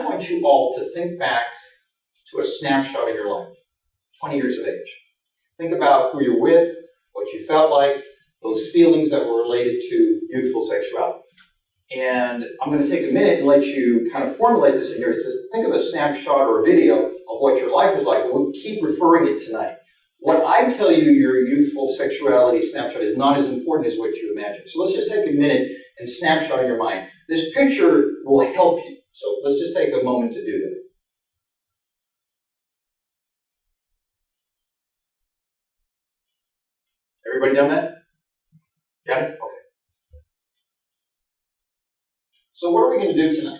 I want you all to think back to a snapshot of your life, 20 years of age. Think about who you're with, what you felt like, those feelings that were related to youthful sexuality. And I'm going to take a minute and let you kind of formulate this in here. It says, think of a snapshot or a video of what your life was like. We'll keep referring it tonight. What I tell you, your youthful sexuality snapshot is not as important as what you imagine. So let's just take a minute and snapshot in your mind. This picture will help you. So let's just take a moment to do that. Everybody done that? Got it? Okay. So what are we going to do tonight?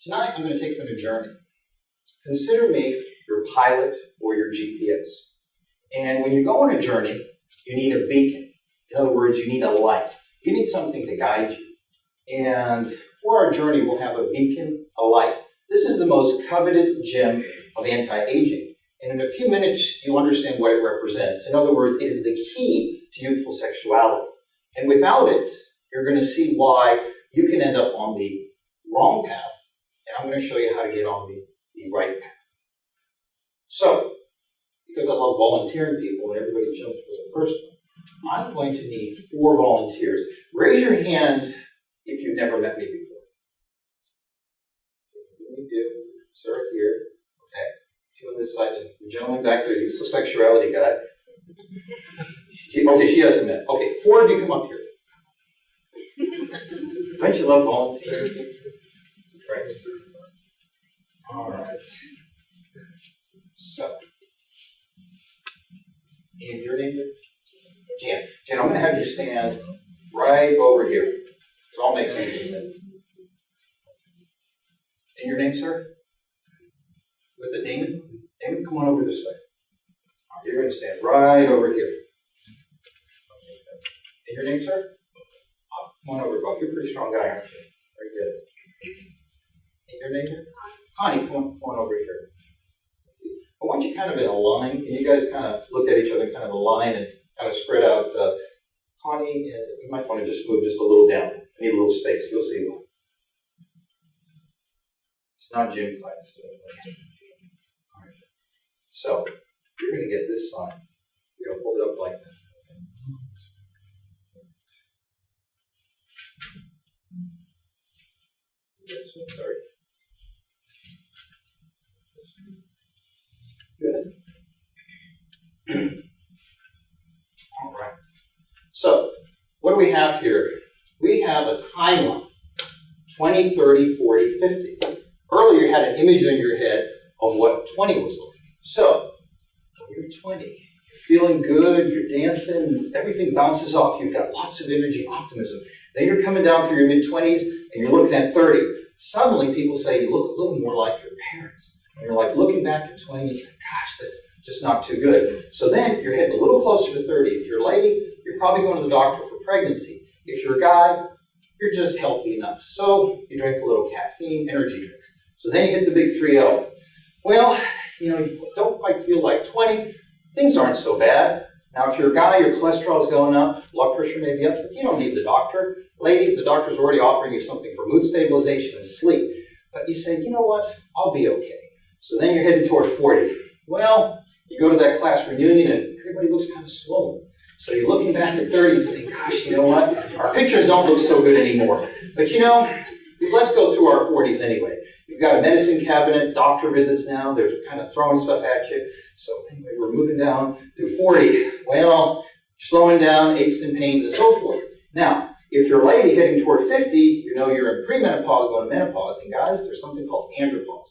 Tonight I'm going to take you on a journey. Consider me your pilot or your GPS. And when you go on a journey, you need a beacon. In other words, you need a light. You need something to guide you. And for our journey, we'll have a beacon, a light. This is the most coveted gem of anti-aging. And in a few minutes, you'll understand what it represents. In other words, it is the key to youthful sexuality. And without it, you're going to see why you can end up on the wrong path. And I'm going to show you how to get on the right path. So, because I love volunteering people, and everybody jumped for the first one, I'm going to need 4 volunteers. Raise your hand if you've never met me before. Let me do. Sir, here. Okay. You on this side, and the gentleman back there, he's a sexuality guy. Okay, she hasn't met. Okay, 4 of you come up here. Don't you love volunteering? Right? All right. So, and your name is? Jan. Jan, I'm going to have you stand right over here. It all makes sense to me. And your name, sir? With the Damon? Damon, come on over this way. You're going to stand right over here. And your name, sir? Come on over, Bob. You're a pretty strong guy, aren't you? Very good. And your name here? Connie, come on over here. Let's see. I want you kind of in a line. Can you guys kind of look at each other, kind of a line, and kind of spread out? Connie, you might want to just move just a little down. I need a little space. You'll see why. It's not gym class. All right. So, you're going to get this sign. You're going to hold it up like that. This one, sorry. Good. All right. So, what do we have here? We have a timeline. 20, 30, 40, 50. Earlier, you had an image in your head of what 20 was like. So, you're 20. You're feeling good. You're dancing. Everything bounces off. You've got lots of energy, optimism. Then you're coming down through your mid-20s, and you're looking at 30. Suddenly, people say you look a little more like your parents. And you're like looking back at 20, and you say, gosh, that's just not too good. So then you're heading a little closer to 30. If you're a lady, you're probably going to the doctor for pregnancy. If you're a guy, you're just healthy enough. So you drink a little caffeine, energy drinks. So then you hit the big 3-0. Well, you don't quite feel like 20. Things aren't so bad. Now, if you're a guy, your cholesterol is going up, blood pressure may be up, but you don't need the doctor. Ladies, the doctor's already offering you something for mood stabilization and sleep. But you say, you know what, I'll be okay. So then you're heading toward 40. Well, you go to that class reunion and everybody looks kind of swollen. So you're looking back at 30 and saying, gosh, you know what, our pictures don't look so good anymore. But let's go through our 40s anyway. You've got a medicine cabinet, doctor visits now, they're kind of throwing stuff at you. So anyway, we're moving down through 40. Well, slowing down, aches and pains, and so forth. Now, if you're a lady heading toward 50, you're in premenopause going to menopause. And guys, there's something called andropause.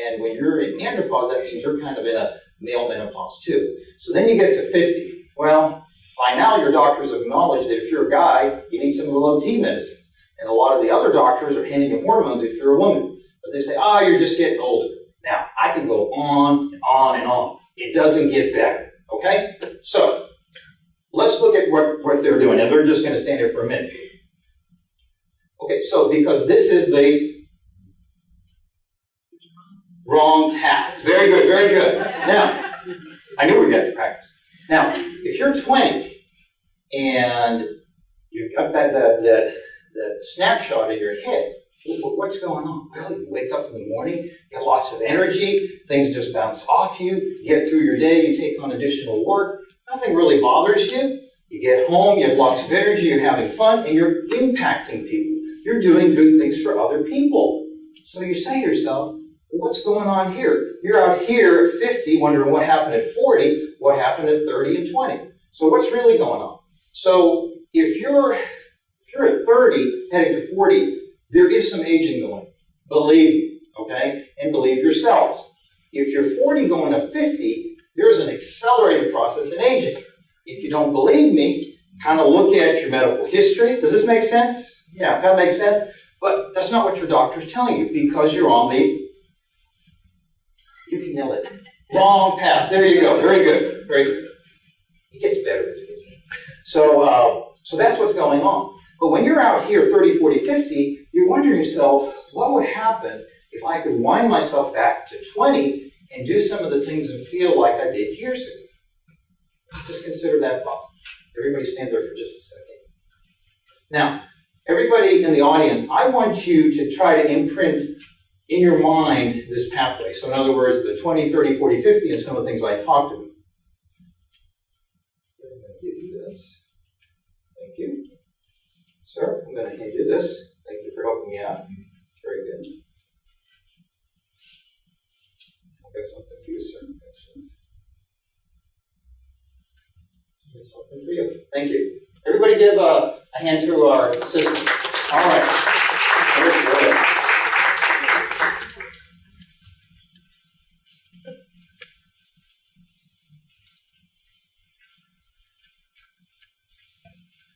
And when you're in andropause, that means you're kind of in a male menopause too. So then you get to 50. Well, by now your doctors have acknowledged that if you're a guy, you need some of the low T medicines. And a lot of the other doctors are handing you hormones if you're a woman. But they say, you're just getting older. Now, I can go on and on and on. It doesn't get better. Okay? So, let's look at what they're doing. And they're just going to stand here for a minute. Okay, so because this is the wrong path. Very good, very good. Now, I knew we were getting to practice. Now, if you're 20 and you've got that snapshot in your head, What's going on? Well, you wake up in the morning, you get lots of energy, things just bounce off you, you get through your day, you take on additional work, nothing really bothers you. You get home, you have lots of energy, you're having fun, and you're impacting people. You're doing good things for other people. So you say to yourself, what's going on here? You're out here at 50, wondering what happened at 40, what happened at 30 and 20. So what's really going on? So if you're at 30, heading to 40, there is some aging going. Believe me, okay? And believe yourselves. If you're 40 going to 50, there's an accelerated process in aging. If you don't believe me, kind of look at your medical history. Does this make sense? Yeah, kind of makes sense. But that's not what your doctor's telling you because you're on the, you can yell it, wrong path. There you go. Very good. Very good. It gets better. So that's what's going on. But when you're out here 30, 40, 50, you're wondering yourself, what would happen if I could wind myself back to 20 and do some of the things and feel like I did years ago? Just consider that thought. Everybody stand there for just a second. Now, everybody in the audience, I want you to try to imprint in your mind this pathway. So in other words, the 20, 30, 40, 50, and some of the things I talked about. I'm going to give you this. Thank you. Sir, I'm going to hand you this. Thank you for helping me out. Very good. I've got something for you, sir. Excellent. I've got something for you. Thank you. Everybody give a hand to our assistant. All right.